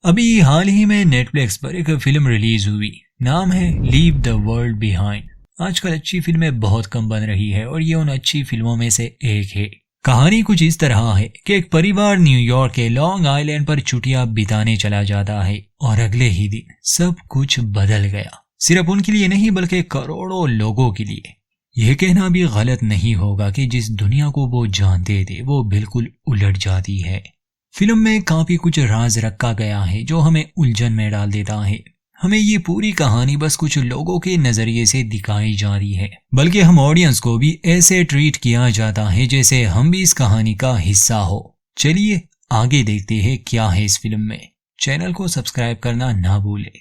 अभी हाल ही में नेटफ्लिक्स पर एक फिल्म रिलीज हुई, नाम है लीव द वर्ल्ड बिहाइंड। आजकल अच्छी फिल्में बहुत कम बन रही है और ये उन अच्छी फिल्मों में से एक है। कहानी कुछ इस तरह है कि एक परिवार न्यूयॉर्क के लॉन्ग आइलैंड पर छुट्टियां बिताने चला जाता है और अगले ही दिन सब कुछ बदल गया। सिर्फ उनके लिए नहीं बल्कि करोड़ों लोगों के लिए। यह कहना भी गलत नहीं होगा कि जिस दुनिया को वो जानते थे वो बिल्कुल उलट जाती है। फिल्म में काफी कुछ राज रखा गया है जो हमें उलझन में डाल देता है। हमें ये पूरी कहानी बस कुछ लोगों के नजरिए से दिखाई जा रही है, बल्कि हम ऑडियंस को भी ऐसे ट्रीट किया जाता है जैसे हम भी इस कहानी का हिस्सा हो। चलिए आगे देखते हैं क्या है इस फिल्म में। चैनल को सब्सक्राइब करना ना भूले।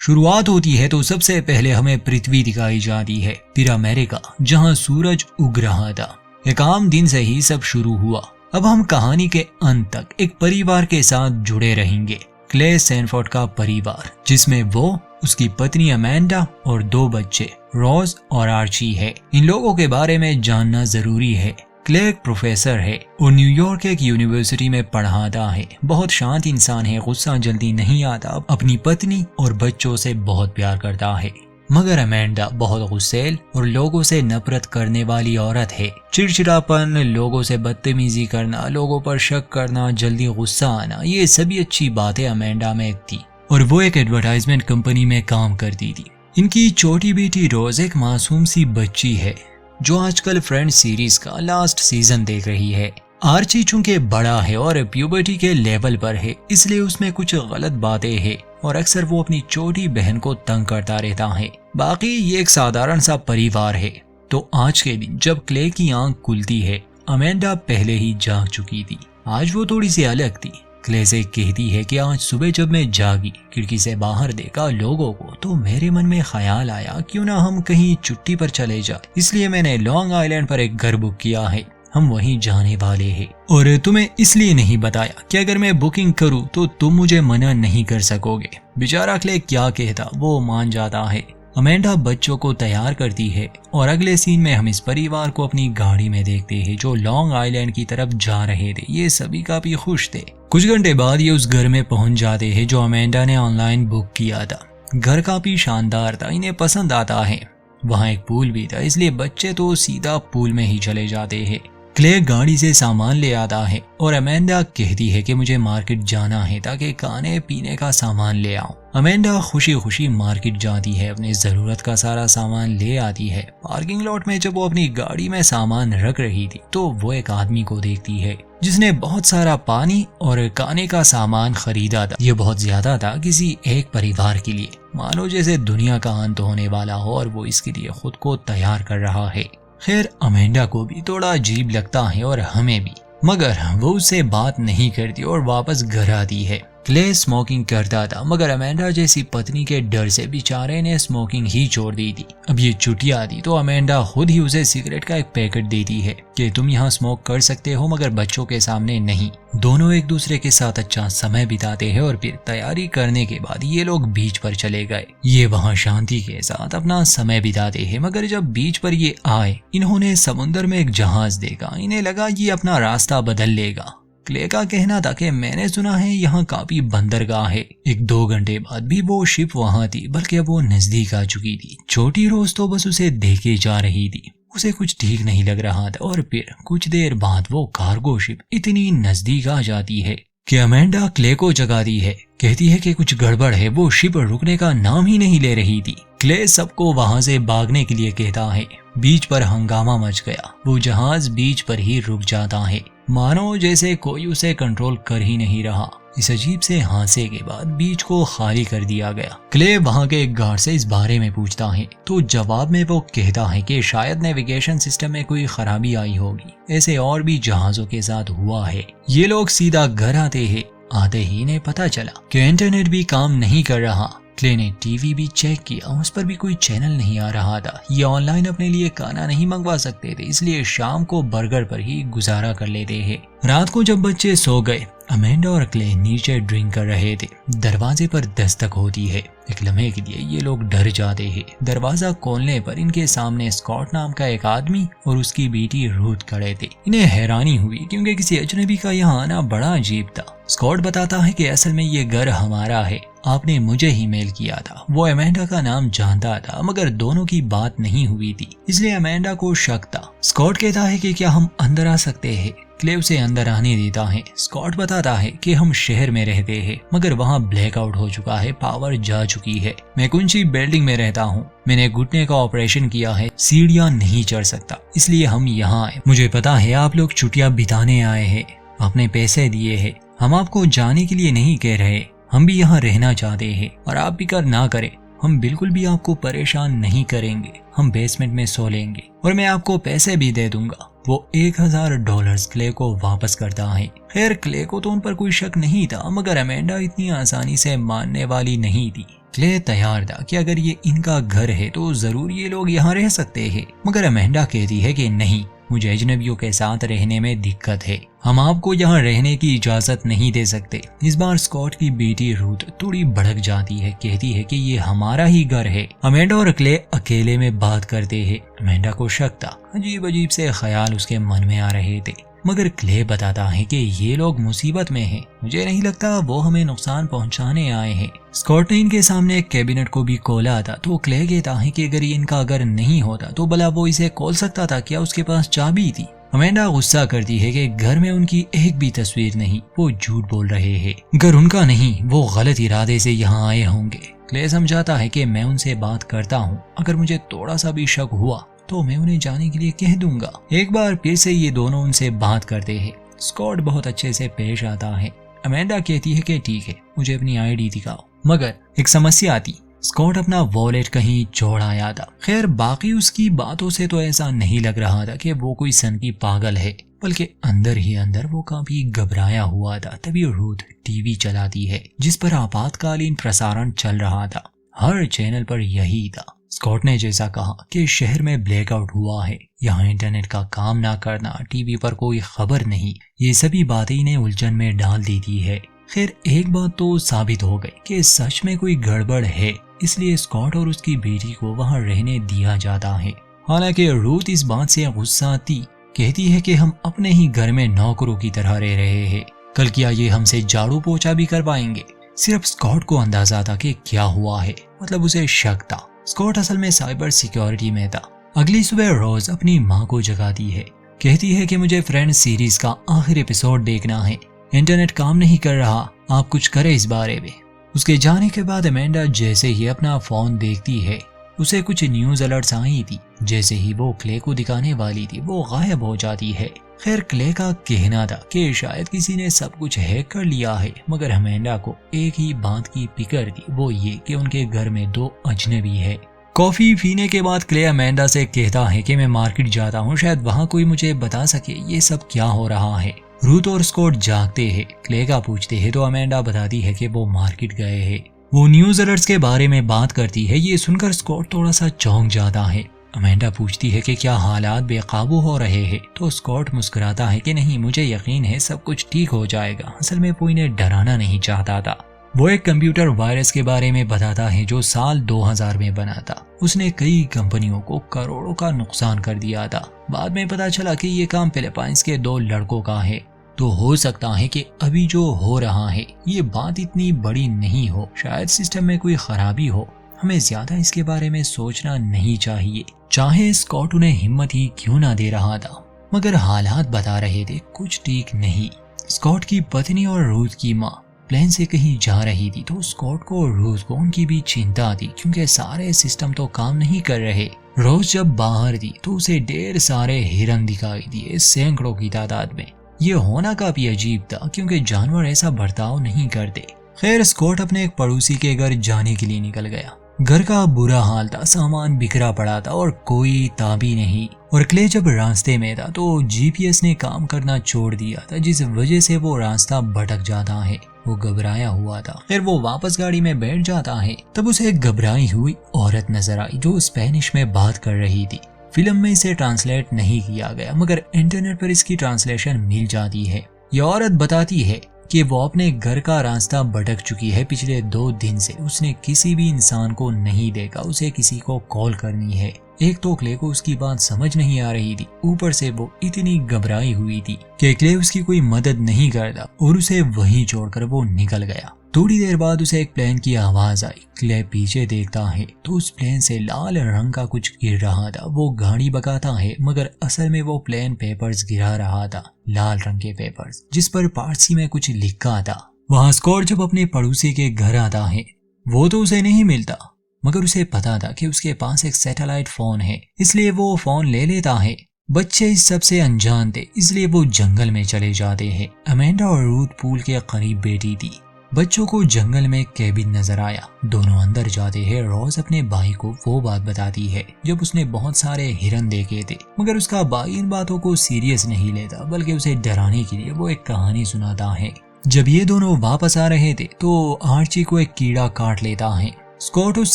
शुरुआत होती है तो सबसे पहले हमें पृथ्वी दिखाई जाती है, फिर अमेरिका जहां सूरज उग रहा था। एक आम दिन से ही सब शुरू हुआ। अब हम कहानी के अंत तक एक परिवार के साथ जुड़े रहेंगे, क्ले सैनफोर्ड का परिवार, जिसमें वो, उसकी पत्नी अमेंडा और 2 बच्चे रोज और आर्ची है। इन लोगों के बारे में जानना जरूरी है। क्ले एक प्रोफेसर है और न्यूयॉर्क एक यूनिवर्सिटी में पढ़ाता है। बहुत शांत इंसान है, गुस्सा जल्दी नहीं आता, अपनी पत्नी और बच्चों से बहुत प्यार करता है। मगर अमेंडा बहुत गुस्सैल और लोगों से नफरत करने वाली औरत है। चिड़चिड़ापन, लोगों से बदतमीजी करना, लोगों पर शक करना, जल्दी गुस्सा आना, ये सभी अच्छी बातें अमेंडा में थी और वो एक एडवर्टाइजमेंट कंपनी में काम करती थी। इनकी छोटी बेटी रोज एक मासूम सी बच्ची है जो आजकल फ्रेंड्स सीरीज का लास्ट सीजन देख रही है। आर्ची चूंकि बड़ा है और प्यूबर्टी के लेवल पर है, इसलिए उसमें कुछ गलत बातें हैं और अक्सर वो अपनी छोटी बहन को तंग करता रहता है। बाकी ये एक साधारण सा परिवार है। तो आज के दिन जब क्ले की आंख खुलती है, अमेंडा पहले ही जाग चुकी थी। आज वो थोड़ी सी अलग थी। क्ले से कहती है कि आज सुबह जब मैं जागी, खिड़की से बाहर देखा लोगों को, तो मेरे मन में ख्याल आया क्यों ना हम कहीं छुट्टी पर चले जाए। इसलिए मैंने लॉन्ग आइलैंड पर एक घर बुक किया है, हम वहीं जाने वाले हैं। और तुम्हें इसलिए नहीं बताया कि अगर मैं बुकिंग करूं तो तुम मुझे मना नहीं कर सकोगे। बेचारा क्ले क्या कहता, वो मान जाता है। अमेंडा बच्चों को तैयार करती है और अगले सीन में हम इस परिवार को अपनी गाड़ी में देखते हैं जो लॉन्ग आइलैंड की तरफ जा रहे थे। ये सभी काफी खुश थे। कुछ घंटे बाद ये उस घर में पहुंच जाते हैं जो अमेंडा ने ऑनलाइन बुक किया था। घर काफी शानदार था, इन्हें पसंद आता है। वहाँ एक पूल भी था, इसलिए बच्चे तो सीधा पूल में ही चले जाते हैं। क्ले गाड़ी से सामान ले आता है और अमेंडा कहती है कि मुझे मार्केट जाना है ताकि खाने पीने का सामान ले आऊं। अमेंडा खुशी खुशी मार्केट जाती है, अपनी जरूरत का सारा सामान ले आती है। पार्किंग लॉट में जब वो अपनी गाड़ी में सामान रख रही थी तो वो एक आदमी को देखती है जिसने बहुत सारा पानी और खाने का सामान खरीदा था। ये बहुत ज्यादा था किसी एक परिवार के लिए, मानो जैसे दुनिया का अंत होने वाला हो और वो इसके लिए खुद को तैयार कर रहा है। खैर अमेंडा को भी थोड़ा अजीब लगता है और हमें भी, मगर वो उससे बात नहीं करती और वापस घर आती है। क्ले स्मोकिंग करता था मगर अमेंडा जैसी पत्नी के डर से बेचारे ने स्मोकिंग ही छोड़ दी थी। अब ये छुट्टियां थी तो अमेंडा खुद ही उसे सिगरेट का एक पैकेट देती है कि तुम यहाँ स्मोक कर सकते हो मगर बच्चों के सामने नहीं। दोनों एक दूसरे के साथ अच्छा समय बिताते हैं और फिर तैयारी करने के बाद ये लोग बीच पर चले गए। ये वहाँ शांति के साथ अपना समय बिताते हैं, मगर जब बीच पर ये आए इन्होंने समुद्र में एक जहाज देखा। इन्हें लगा ये अपना रास्ता बदल लेगा। क्ले का कहना था कि मैंने सुना है यहाँ काफी बंदरगाह है। 1-2 घंटे बाद भी वो शिप वहाँ थी, बल्कि वो नजदीक आ चुकी थी। छोटी रोज तो बस उसे देखे जा रही थी, उसे कुछ ठीक नहीं लग रहा था। और फिर कुछ देर बाद वो कार्गो शिप इतनी नजदीक आ जाती है कि अमेंडा क्ले को जगाती है, कहती है कि कुछ गड़बड़ है। वो शिप रुकने का नाम ही नहीं ले रही थी। क्ले सबको वहां से भागने के लिए कहता है। बीच पर हंगामा मच गया। वो जहाज बीच पर ही रुक जाता है, मानो जैसे कोई उसे कंट्रोल कर ही नहीं रहा। इस अजीब से हादसे के बाद बीच को खाली कर दिया गया। क्ले वहां के एक गार्ड से इस बारे में पूछता है तो जवाब में वो कहता है कि शायद नेविगेशन सिस्टम में कोई खराबी आई होगी। ऐसे और भी जहाजों के साथ हुआ है। ये लोग सीधा घर आते हैं। आते ही इन्हें पता चला कि इंटरनेट भी काम नहीं कर रहा। क्ले ने टीवी भी चेक किया, उस पर भी कोई चैनल नहीं आ रहा था। ये ऑनलाइन अपने लिए खाना नहीं मंगवा सकते थे, इसलिए शाम को बर्गर पर ही गुजारा कर लेते हैं। रात को जब बच्चे सो गए, अमेंडा और क्ले नीचे ड्रिंक कर रहे थे। दरवाजे पर दस्तक होती है। एक लम्हे के लिए ये लोग डर जाते हैं। दरवाजा खोलने पर इनके सामने स्कॉट नाम का एक आदमी और उसकी बेटी रूथ खड़े थे। इन्हें हैरानी हुई क्योंकि किसी अजनबी का यहाँ आना बड़ा अजीब था। स्कॉट बताता है कि असल में ये घर हमारा है, आपने मुझे ही मेल किया था। वो अमेंडा का नाम जानता था मगर दोनों की बात नहीं हुई थी, इसलिए अमेंडा को शक था। स्कॉट कहता है कि क्या हम अंदर आ सकते हैं। क्ले उसे अंदर आने देता है। स्कॉट बताता है कि हम शहर में रहते हैं मगर वहाँ ब्लैकआउट हो चुका है, पावर जा चुकी है। मैं ऊंची बिल्डिंग में रहता हूँ, मैंने घुटने का ऑपरेशन किया है, सीढ़ियाँ नहीं चढ़ सकता, इसलिए हम यहाँ आए। मुझे पता है आप लोग छुट्टियाँ बिताने आए हैं, आपने पैसे दिए हैं, हम आपको जाने के लिए नहीं कह रहे, हम भी यहाँ रहना चाहते हैं और आप भी कर ना करें, हम बिल्कुल भी आपको परेशान नहीं करेंगे, हम बेसमेंट में सो लेंगे और मैं आपको पैसे भी दे दूंगा। वो $1000 क्ले को वापस करता है। खैर क्ले को तो उन पर कोई शक नहीं था मगर अमेंडा इतनी आसानी से मानने वाली नहीं थी। क्ले तैयार था कि अगर ये इनका घर है तो जरूर ये लोग यहाँ रह सकते हैं, मगर अमेंडा कहती है कि नहीं, मुझे अजनबियों के साथ रहने में दिक्कत है, हम आपको यहाँ रहने की इजाजत नहीं दे सकते। इस बार स्कॉट की बेटी रूथ थोड़ी भड़क जाती है, कहती है कि ये हमारा ही घर है। अमेंडा और क्ले अकेले में बात करते हैं। अमेंडा को शक था, अजीब अजीब से ख्याल उसके मन में आ रहे थे, मगर क्ले बताता है कि ये लोग मुसीबत में हैं, मुझे नहीं लगता वो हमें नुकसान पहुंचाने आए हैं। स्कॉट ने इनके सामने एक कैबिनेट को भी खोला था तो क्ले कहता है कि अगर ये इनका घर नहीं होता तो भला वो इसे खोल सकता था क्या, उसके पास चाबी थी। अमेंडा गुस्सा करती है कि घर में उनकी एक भी तस्वीर नहीं, वो झूठ बोल रहे हैं, घर उनका नहीं, वो गलत इरादे से यहाँ आए होंगे। क्ले समझाता है कि मैं उनसे बात करता हूँ, अगर मुझे थोड़ा सा भी शक हुआ तो मैं उन्हें जाने के लिए कह दूंगा। एक बार फिर से ये दोनों उनसे बात करते हैं। स्कॉट बहुत अच्छे से पेश आता है। अमेंडा कहती है कि ठीक है, मुझे अपनी आईडी दिखाओ, मगर एक समस्या आती, स्कॉट अपना वॉलेट कहीं छोड़ आया था। खैर बाकी उसकी बातों से तो ऐसा नहीं लग रहा था कि वो कोई सन की पागल है, बल्कि अंदर ही अंदर वो काफी घबराया हुआ था। तभी रूथ टीवी चलाती है जिस पर आपातकालीन प्रसारण चल रहा था। हर चैनल पर यही था। स्कॉट ने जैसा कहा कि शहर में ब्लैकआउट हुआ है, यहाँ इंटरनेट का काम ना करना, टीवी पर कोई खबर नहीं, ये सभी बातें इन्हें उलझन में डाल देती है। खैर एक बात तो साबित हो गई कि सच में कोई गड़बड़ है, इसलिए स्कॉट और उसकी बेटी को वहाँ रहने दिया जाता है। हालांकि रूथ इस बात से गुस्सा थी, कहती है कि हम अपने ही घर में नौकरों की तरह रह रहे हैं, कल क्या ये हमसे झाड़ू पोछा भी करवाएंगे। सिर्फ स्कॉट को अंदाजा था कि क्या हुआ है, मतलब उसे शक था। स्कॉट असल में साइबर सिक्योरिटी में था। अगली सुबह रोज अपनी माँ को जगाती है, कहती है कि मुझे फ्रेंड्स सीरीज का आखिरी एपिसोड देखना है, इंटरनेट काम नहीं कर रहा, आप कुछ करें इस बारे में। उसके जाने के बाद अमेंडा जैसे ही अपना फोन देखती है, उसे कुछ न्यूज अलर्ट्स आई थी। जैसे ही वो क्ले को दिखाने वाली थी वो गायब हो जाती है। खैर क्ले का कहना था कि शायद किसी ने सब कुछ हैक कर लिया है, मगर अमेंडा को एक ही बात की फिक्र थी, वो ये कि उनके घर में 2 अजनबी है। कॉफी पीने के बाद क्ले अमेंडा से कहता है कि मैं मार्केट जाता हूँ, शायद वहाँ कोई मुझे बता सके ये सब क्या हो रहा है। रूथ और स्कॉट जागते हैं, क्ले का पूछते हैं तो अमेंडा बताती है कि वो मार्केट गए हैं। वो न्यूज अलर्ट्स के बारे में बात करती है। ये सुनकर स्कॉट थोड़ा सा चौंक जाता है। अमेंडा पूछती है कि क्या हालात बेकाबू हो रहे हैं, तो स्कॉट मुस्कुराता है कि नहीं, मुझे यकीन है सब कुछ ठीक हो जाएगा। असल में वो इन्हें डराना नहीं चाहता था। वो एक कंप्यूटर वायरस के बारे में बताता है जो साल 2000 में बना था। उसने कई कंपनियों को करोड़ों का नुकसान कर दिया था। बाद में पता चला कि ये काम फिलीपाइंस के 2 लड़कों का है, तो हो सकता है कि अभी जो हो रहा है ये बात इतनी बड़ी नहीं हो, शायद सिस्टम में कोई खराबी हो, हमें ज्यादा इसके बारे में सोचना नहीं चाहिए। चाहे स्कॉट उन्हें हिम्मत ही क्यों ना दे रहा था, मगर हालात बता रहे थे कुछ ठीक नहीं। स्कॉट की पत्नी और रूथ की माँ प्लेन से कहीं जा रही थी, तो स्कॉट को और रूथ को उनकी भी चिंता थी क्योंकि सारे सिस्टम तो काम नहीं कर रहे। रोज जब बाहर थी तो उसे ढेर सारे हिरन दिखाई दिए, सैकड़ों की तादाद में। ये होना काफी अजीब था क्योंकि जानवर ऐसा बर्ताव नहीं करते। खैर स्कॉट अपने एक पड़ोसी के घर जाने के लिए निकल गया। घर का बुरा हाल था, सामान बिखरा पड़ा था और कोई ताबी नहीं। और क्ले जब रास्ते में था तो जीपीएस ने काम करना छोड़ दिया था, जिस वजह से वो रास्ता भटक जाता है। वो घबराया हुआ था। फिर वो वापस गाड़ी में बैठ जाता है, तब उसे एक घबराई हुई औरत नजर आई जो स्पेनिश में बात कर रही थी। फिल्म में इसे ट्रांसलेट नहीं किया गया, मगर इंटरनेट पर इसकी ट्रांसलेशन मिल जाती है। यह औरत बताती है कि वो अपने घर का रास्ता भटक चुकी है। पिछले 2 दिन से उसने किसी भी इंसान को नहीं देखा, उसे किसी को कॉल करनी है। एक तो क्ले को उसकी बात समझ नहीं आ रही थी, ऊपर से वो इतनी घबराई हुई थी कि क्ले उसकी कोई मदद नहीं करता और उसे वहीं छोड़कर वो निकल गया। थोड़ी देर बाद उसे एक प्लेन की आवाज आई। क्ले पीछे देखता है तो उस प्लेन से लाल रंग का कुछ गिर रहा था। वो गाड़ी भगाता है मगर असल में वो प्लेन पेपर्स गिरा रहा था, लाल रंग के पेपर्स जिस पर पारसी में कुछ लिखा था। वहाँ स्कॉट जब अपने पड़ोसी के घर आता है, वो तो उसे नहीं मिलता मगर उसे पता था कि उसके पास एक सैटेलाइट फोन है, इसलिए वो फोन ले लेता है। बच्चे इस सब से अनजान थे, इसलिए वो जंगल में चले जाते हैं। अमेंडा और रूथ पूल के करीब बैठी थी। बच्चों को जंगल में केबिन नजर आया। दोनों अंदर जाते हैं। रोज अपने भाई को वो बात बताती है जब उसने बहुत सारे हिरन देखे थे, मगर उसका भाई इन बातों को सीरियस नहीं लेता, बल्कि उसे डराने के लिए वो एक कहानी सुनाता है। जब ये दोनों वापस आ रहे थे तो आर्ची को एक कीड़ा काट लेता है। स्कॉट उस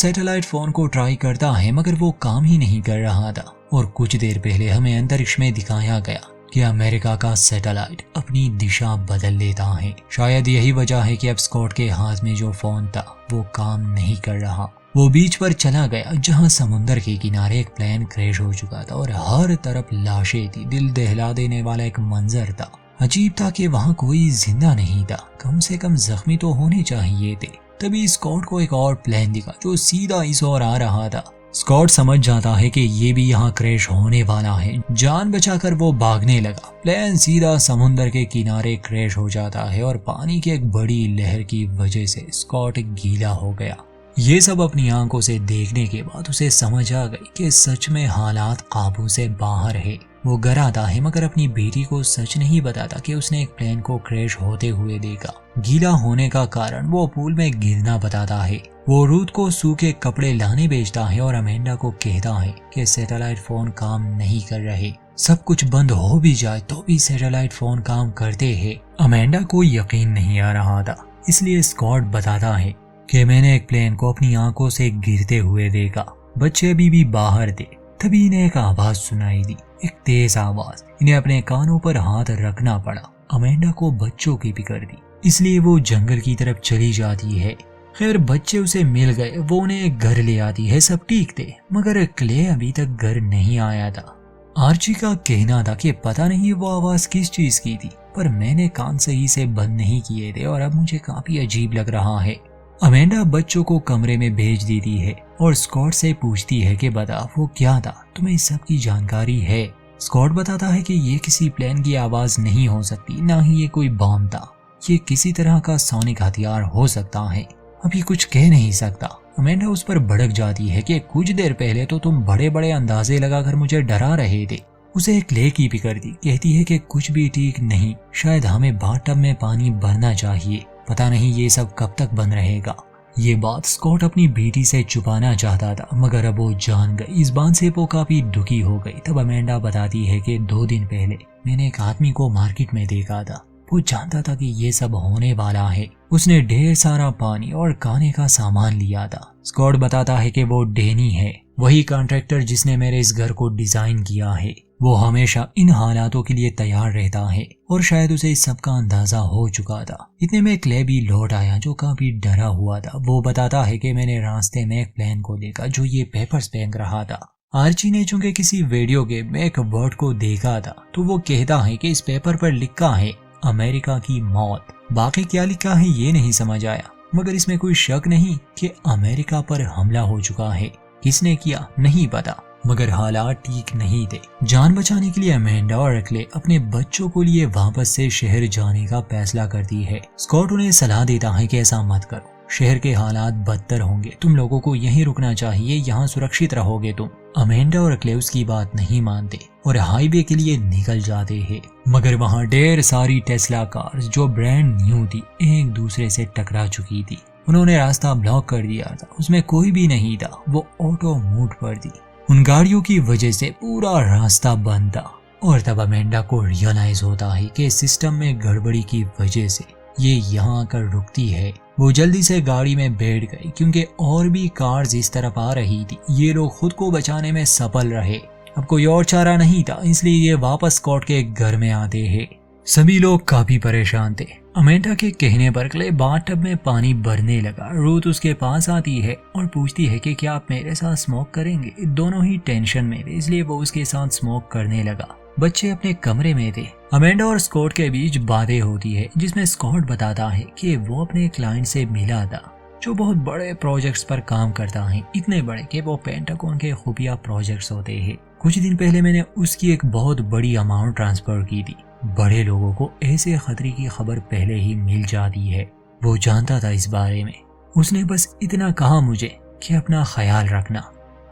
सैटेलाइट फोन को ट्राई करता है मगर वो काम ही नहीं कर रहा था। और कुछ देर पहले हमें अंतरिक्ष में दिखाया गया कि अमेरिका का सैटेलाइट अपनी दिशा बदल लेता है। शायद यही वजह है कि अब स्कॉट के हाथ में जो फोन था वो काम नहीं कर रहा। वो बीच पर चला गया जहां समुद्र के किनारे एक प्लेन क्रैश हो चुका था और हर तरफ लाशें थी। दिल दहला देने वाला एक मंजर था। अजीब था कि वहाँ कोई जिंदा नहीं था, कम से कम जख्मी तो होने चाहिए थे। तभी स्कॉट को एक और प्लेन दिखा जो सीधा इस ओर आ रहा था। स्कॉट समझ जाता है कि ये भी यहाँ क्रैश होने वाला है। जान बचाकर वो भागने लगा। प्लेन सीधा समुद्र के किनारे क्रैश हो जाता है और पानी की एक बड़ी लहर की वजह से स्कॉट गीला हो गया। ये सब अपनी आंखों से देखने के बाद उसे समझ आ गई कि सच में हालात काबू से बाहर है। वो घर आता है मगर अपनी बेटी को सच नहीं बताता कि उसने एक प्लेन को क्रैश होते हुए देखा। गीला होने का कारण वो पूल में गिरना बताता है। वो रूथ को सूखे कपड़े लाने भेजता है और अमेंडा को कहता है कि सैटेलाइट फोन काम नहीं कर रहे। सब कुछ बंद हो भी जाए तो भी सैटेलाइट फोन काम करते हैं। अमेंडा को यकीन नहीं आ रहा था, इसलिए स्कॉट बताता है कि मैंने एक प्लेन को अपनी आंखों से गिरते हुए देखा। बच्चे अभी भी बाहर थे। तभी इन्हें एक आवाज सुनाई दी, एक तेज आवाज। इन्हें अपने कानों पर हाथ रखना पड़ा। अमेंडा को बच्चों की फिक्र थी, इसलिए वो जंगल की तरफ चली जाती है। खैर बच्चे उसे मिल गए, वो उन्हें एक घर ले आती है। सब ठीक थे मगर क्ले अभी तक घर नहीं आया था। आर्ची का कहना था कि पता नहीं वो आवाज किस चीज की थी, पर मैंने कान सही से बंद नहीं किए थे और अब मुझे काफी अजीब लग रहा है। अमेंडा बच्चों को कमरे में भेज देती है और स्कॉट से पूछती है कि बता वो क्या था, तुम्हें इस सब की जानकारी है? स्कॉट बताता है कि ये किसी प्लेन की आवाज नहीं हो सकती, ना ही ये कोई बम था। ये किसी तरह का सॉनिक हथियार हो सकता है। अभी कुछ कह नहीं सकता। अमेंडा उस पर भड़क जाती है कि कुछ देर पहले तो तुम बड़े बड़े अंदाजे लगाकर मुझे डरा रहे थे। उसे एक क्ले की फिक्र थी। कहती है कि कुछ भी ठीक नहीं, शायद हमें बाथटब में पानी भरना चाहिए। पता नहीं ये सब कब तक बंद रहेगा। ये बात स्कॉट अपनी बेटी से छुपाना चाहता था मगर अब वो जान गई। इस बात से वो काफी दुखी हो गई। तब अमेंडा बताती है कि 2 दिन पहले मैंने एक आदमी को मार्केट में देखा था। वो जानता था कि ये सब होने वाला है। उसने ढेर सारा पानी और खाने का सामान लिया था। स्कॉट बताता है कि वो डेनी है, वही कॉन्ट्रैक्टर जिसने मेरे इस घर को डिजाइन किया है। वो हमेशा इन हालातों के लिए तैयार रहता है और शायद उसे इस सब का अंदाजा हो चुका था। इतने में क्ले भी लौट आया जो काफी डरा हुआ था। वो बताता है कि मैंने रास्ते में एक प्लेन को देखा जो ये पेपर्स फेंक रहा था। आर्ची ने चूंकि किसी वीडियो गेम में एक वर्ड को देखा था तो वो कहता है कि इस पेपर पर लिखा है अमेरिका की मौत। बाकी क्या लिखा है ये नहीं समझ आया, मगर इसमें कोई शक नहीं कि अमेरिका पर हमला हो चुका है। किसने किया नहीं पता, मगर हालात ठीक नहीं थे। जान बचाने के लिए अमेंडा और क्ले अपने बच्चों को लिए वापस से शहर जाने का फैसला करती है। स्कॉट उन्हें सलाह देता है कि ऐसा मत करो, शहर के हालात बदतर होंगे, तुम लोगों को यहीं रुकना चाहिए, यहाँ सुरक्षित रहोगे तुम। अमेंडा और क्ले उसकी बात नहीं मानते और हाईवे के लिए निकल जाते हैं। मगर वहाँ ढेर सारी टेस्ला कार्स जो ब्रांड न्यू थी एक दूसरे से टकरा चुकी थी। उन्होंने रास्ता ब्लॉक कर दिया था, उसमें कोई भी नहीं था, वो ऑटो मूड पर थी। उन गाड़ियों की वजह से पूरा रास्ता बंद था और तब अमेंडा को रियलाइज होता है कि सिस्टम में गड़बड़ी की वजह से ये यहाँ आकर रुकती है। वो जल्दी से गाड़ी में बैठ गई क्योंकि और भी कार्स इस तरफ आ रही थी। ये लोग खुद को बचाने में सफल रहे। अब कोई और चारा नहीं था, इसलिए ये वापस स्कॉट के घर में आते हैं। सभी लोग काफी परेशान थे। अमेंडा के कहने पर क्ले बाथटब में पानी भरने लगा। रूथ उसके पास आती है और पूछती है कि क्या आप मेरे साथ स्मोक करेंगे। दोनों ही टेंशन में थे, इसलिए वो उसके साथ स्मोक करने लगा। बच्चे अपने कमरे में थे। अमेंडा और स्कॉट के बीच बातें होती है, जिसमें स्कॉट बताता है कि वो अपने क्लाइंट से मिला था जो बहुत बड़े प्रोजेक्ट्स पर काम करता है, इतने बड़े कि वो पेंटागन के खुफिया प्रोजेक्ट्स होते हैं। कुछ दिन पहले मैंने उसकी एक बहुत बड़ी अमाउंट ट्रांसफर की थी। बड़े लोगों को ऐसे खतरे की खबर पहले ही मिल जाती है। वो जानता था इस बारे में। उसने बस इतना कहा मुझे कि अपना ख्याल रखना।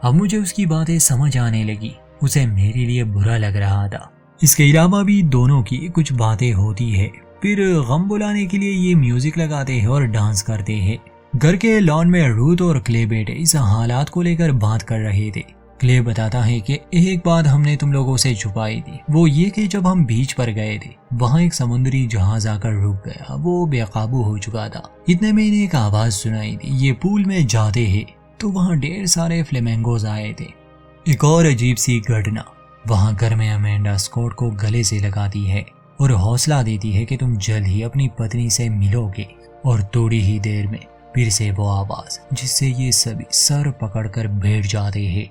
अब मुझे उसकी बातें समझ आने लगी। उसे मेरे लिए बुरा लग रहा था। इसके अलावा भी दोनों की कुछ बातें होती है। फिर गम बुलाने के लिए ये म्यूजिक लगाते हैं और डांस करते हैं। घर के लॉन में रूथ और क्ले बेटे इस हालात को लेकर बात कर रहे थे। क्ले बताता है कि एक बात हमने तुम लोगों से छुपाई थी, वो ये कि जब हम बीच पर गए थे वहाँ एक समुद्री जहाज आकर रुक गया। वो बेकाबू हो चुका था। इतने में इन्हें एक आवाज सुनाई दी। ये पूल में जाते हैं तो वहाँ ढेर सारे फ्लेमेंगोज आए थे। एक और अजीब सी घटना, वहाँ घर में अमेंडा स्कॉट को गले से लगाती है और हौसला देती है कि तुम जल्द ही अपनी पत्नी से मिलोगे। और थोड़ी ही देर में फिर से वो आवाज, जिससे ये सभी सर पकड़कर बैठ जाते हैं।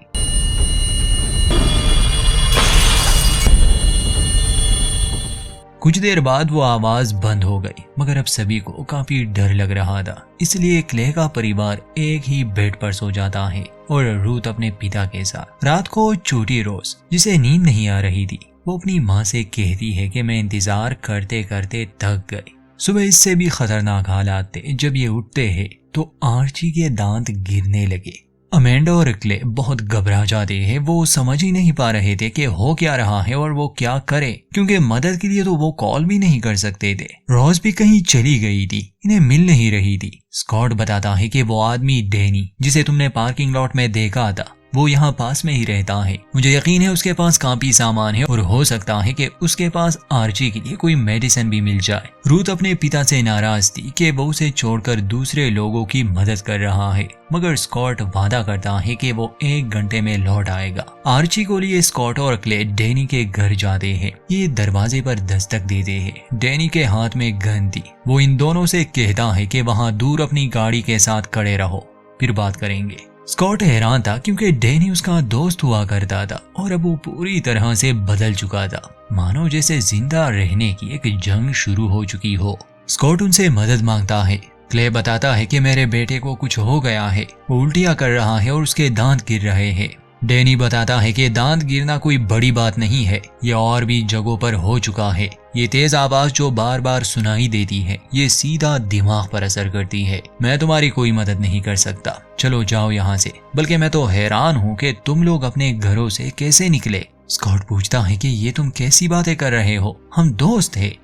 कुछ देर बाद वो आवाज बंद हो गई, मगर अब सभी को काफी डर लग रहा था। इसलिए क्ले का परिवार एक ही बेड पर सो जाता है और रूथ अपने पिता के साथ। रात को छोटी रोज, जिसे नींद नहीं आ रही थी, वो अपनी माँ से कहती है कि मैं इंतजार करते करते थक गई। सुबह इससे भी खतरनाक हालात थे। जब ये उठते हैं तो आर्ची के दांत गिरने लगे। अमेंडा और क्ले बहुत घबरा जाते हैं। वो समझ ही नहीं पा रहे थे कि हो क्या रहा है और वो क्या करे, क्योंकि मदद के लिए तो वो कॉल भी नहीं कर सकते थे। रोज भी कहीं चली गई थी, इन्हें मिल नहीं रही थी। स्कॉट बताता है कि वो आदमी डैनी, जिसे तुमने पार्किंग लॉट में देखा था, वो यहाँ पास में ही रहता है। मुझे यकीन है उसके पास काफी सामान है और हो सकता है कि उसके पास आर्ची के लिए कोई मेडिसिन भी मिल जाए। रूथ अपने पिता से नाराज थी कि वो उसे छोड़कर दूसरे लोगों की मदद कर रहा है, मगर स्कॉट वादा करता है कि वो 1 घंटे में लौट आएगा। आर्ची को लिए स्कॉट और क्ले डैनी के घर जाते हैं। ये दरवाजे पर दस्तक देते हैं। डैनी के हाथ में गन थी। वो इन दोनों से कहता है कि वहाँ दूर अपनी गाड़ी के साथ खड़े रहो, फिर बात करेंगे। स्कॉट हैरान था क्योंकि डैनी उसका दोस्त हुआ करता था और अब वो पूरी तरह से बदल चुका था, मानो जैसे जिंदा रहने की एक जंग शुरू हो चुकी हो। स्कॉट उनसे मदद मांगता है। क्ले बताता है कि मेरे बेटे को कुछ हो गया है, वो उल्टियां कर रहा है और उसके दांत गिर रहे हैं। डैनी बताता है कि दांत गिरना कोई बड़ी बात नहीं है, ये और भी जगहों पर हो चुका है। ये तेज आवाज जो बार बार सुनाई देती है, ये सीधा दिमाग पर असर करती है। मैं तुम्हारी कोई मदद नहीं कर सकता, चलो जाओ यहाँ से। बल्कि मैं तो हैरान हूँ कि तुम लोग अपने घरों से कैसे निकले। स्कॉट पूछता है कि ये तुम कैसी बातें कर रहे हो, हम दोस्त हैं।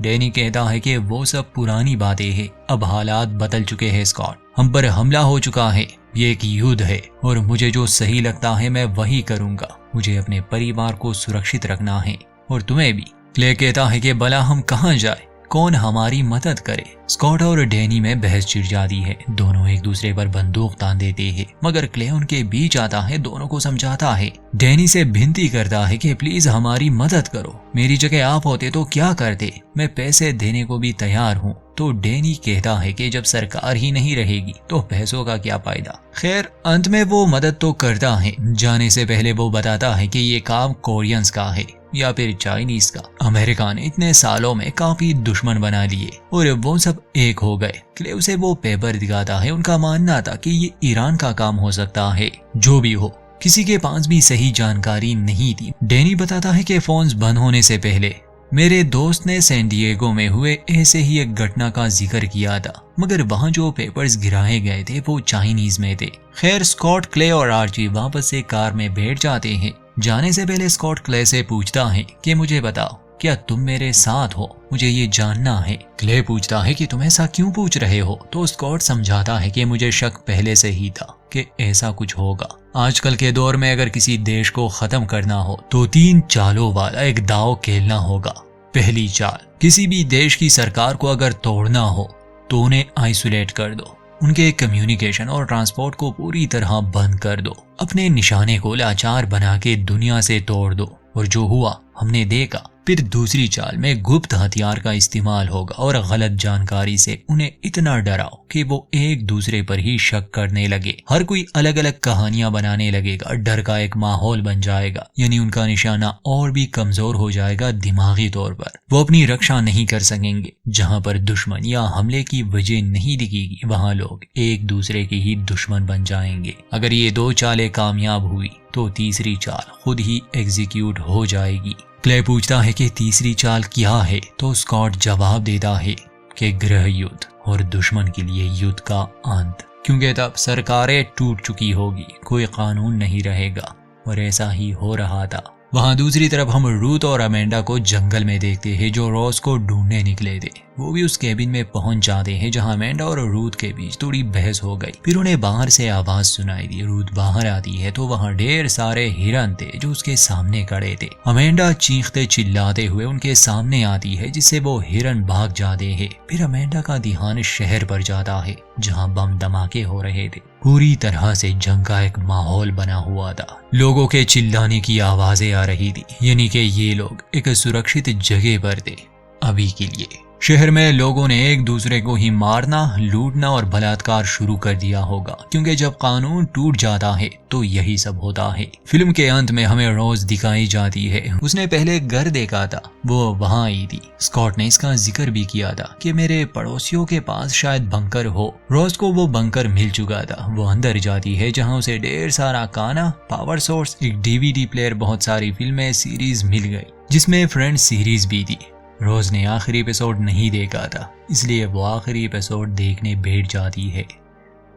डैनी कहता है कि वो सब पुरानी बातें हैं, अब हालात बदल चुके हैं स्कॉट, हम पर हमला हो चुका है, ये एक युद्ध है और मुझे जो सही लगता है मैं वही करूंगा। मुझे अपने परिवार को सुरक्षित रखना है और तुम्हें भी। क्ले कहता है कि भला हम कहाँ जाए, कौन हमारी मदद करे। स्कॉट और डैनी में बहस छिड़ जाती है। दोनों एक दूसरे पर बंदूक तान देते हैं, मगर क्ले उनके बीच आता है, दोनों को समझाता है। डैनी से विनती करता है कि प्लीज हमारी मदद करो, मेरी जगह आप होते तो क्या करते, मैं पैसे देने को भी तैयार हूँ। तो डैनी कहता है कि जब सरकार ही नहीं रहेगी तो पैसों का क्या फायदा। खैर अंत में वो मदद तो करता है। जाने से पहले वो बताता है कि ये काम कोरियंस का है या फिर चाइनीज का। अमेरिका ने इतने सालों में काफी दुश्मन बना लिए और वो सब एक हो गए। क्ले उसे वो पेपर दिखाता है। उनका मानना था कि ये ईरान का काम हो सकता है। जो भी हो, किसी के पास भी सही जानकारी नहीं थी। डैनी बताता है कि फोन्स बंद होने से पहले मेरे दोस्त ने सैन डिएगो में हुए ऐसे ही एक घटना का जिक्र किया था, मगर वहाँ जो पेपर्स गिराए गए थे वो चाइनीज में थे। खैर स्कॉट, क्ले और आर्ची वापस से कार में बैठ जाते हैं। जाने से पहले स्कॉट क्ले से पूछता है कि मुझे बताओ, क्या तुम मेरे साथ हो, मुझे ये जानना है। क्ले पूछता है कि तुम ऐसा क्यों पूछ रहे हो, तो स्कॉट समझाता है कि मुझे शक पहले से ही था कि ऐसा कुछ होगा। आजकल के दौर में अगर किसी देश को खत्म करना हो तो 3 चालों वाला एक दांव खेलना होगा। पहली चाल, किसी भी देश की सरकार को अगर तोड़ना हो तो उन्हें आइसोलेट कर दो, उनके कम्युनिकेशन और ट्रांसपोर्ट को पूरी तरह बंद कर दो, अपने निशाने को लाचार बना के दुनिया से तोड़ दो। और जो हुआ हमने देखा। फिर दूसरी चाल में गुप्त हथियार का इस्तेमाल होगा और गलत जानकारी से उन्हें इतना डराओ कि वो एक दूसरे पर ही शक करने लगे। हर कोई अलग अलग कहानियां बनाने लगेगा, डर का एक माहौल बन जाएगा, यानी उनका निशाना और भी कमजोर हो जाएगा दिमागी तौर पर। वो अपनी रक्षा नहीं कर सकेंगे। जहां पर दुश्मन या हमले की वजह नहीं दिखेगी वहां लोग एक दूसरे के ही दुश्मन बन जाएंगे। अगर ये दो चालें कामयाब हुई तो तीसरी चाल खुद ही एग्जीक्यूट हो जाएगी। क्ले पूछता है कि तीसरी चाल क्या है, तो स्कॉट जवाब देता है कि गृह युद्ध और दुश्मन के लिए युद्ध का अंत, क्योंकि तब सरकारें टूट चुकी होगी, कोई कानून नहीं रहेगा। और ऐसा ही हो रहा था। वहां दूसरी तरफ हम रूथ और अमेंडा को जंगल में देखते हैं, जो रॉस को ढूंढने निकले थे। वो भी उस केबिन में पहुंच जाते हैं जहां अमेंडा और रूथ के बीच थोड़ी बहस हो गई। फिर उन्हें बाहर से आवाज सुनाई दी। रूथ बाहर आती है तो वहां ढेर सारे हिरन थे जो उसके सामने खड़े थे। अमेंडा चीखते चिल्लाते हुए उनके सामने आती है, जिससे वो हिरन भाग जाते हैं। फिर अमेंडा का ध्यान शहर पर जाता है जहां बम धमाके हो रहे थे। पूरी तरह से जंग का एक माहौल बना हुआ था। लोगों के चिल्लाने की आवाजें आ रही थी, यानी कि ये लोग एक सुरक्षित जगह पर थे अभी के लिए। शहर में लोगों ने एक दूसरे को ही मारना, लूटना और बलात्कार शुरू कर दिया होगा, क्योंकि जब कानून टूट जाता है तो यही सब होता है। फिल्म के अंत में हमें रोज दिखाई जाती है। उसने पहले घर देखा था, वो वहां आई थी। स्कॉट ने इसका जिक्र भी किया था कि मेरे पड़ोसियों के पास शायद बंकर हो। रोज को वो बंकर मिल चुका था। वो अंदर जाती है जहां उसे ढेर सारा खाना, पावर सोर्स, एक डीवीडी प्लेयर, बहुत सारी फिल्में, सीरीज मिल गई, जिसमें फ्रेंड्स सीरीज भी थी। रोज ने आखिरी एपिसोड नहीं देखा था, इसलिए वो आखिरी एपिसोड देखने बैठ जाती है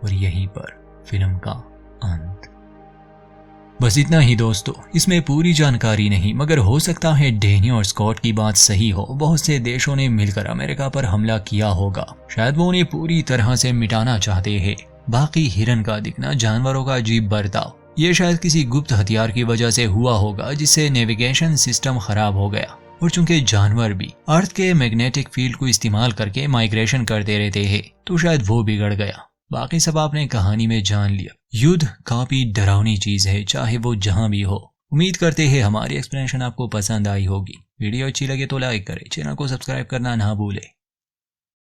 और यहीं पर फिल्म का अंत। बस इतना ही दोस्तों। इसमें पूरी जानकारी नहीं, मगर हो सकता है डैनी और स्कॉट की बात सही हो। बहुत से देशों ने मिलकर अमेरिका पर हमला किया होगा। शायद वो उन्हें पूरी तरह से मिटाना चाहते हैं। बाकी हिरन का दिखना, जानवरों का अजीब बर्ताव, ये शायद किसी गुप्त हथियार की वजह से हुआ होगा, जिससे नेविगेशन सिस्टम खराब हो गया। और चूंकि जानवर भी अर्थ के मैग्नेटिक फील्ड को इस्तेमाल करके माइग्रेशन करते रहते हैं, तो शायद वो बिगड़ गया। बाकी सब आपने कहानी में जान लिया। युद्ध काफी डरावनी चीज है, चाहे वो जहां भी हो। उम्मीद करते हैं हमारी एक्सप्लेनेशन आपको पसंद आई होगी। वीडियो अच्छी लगे तो लाइक करें, चैनल को सब्सक्राइब करना ना भूलें।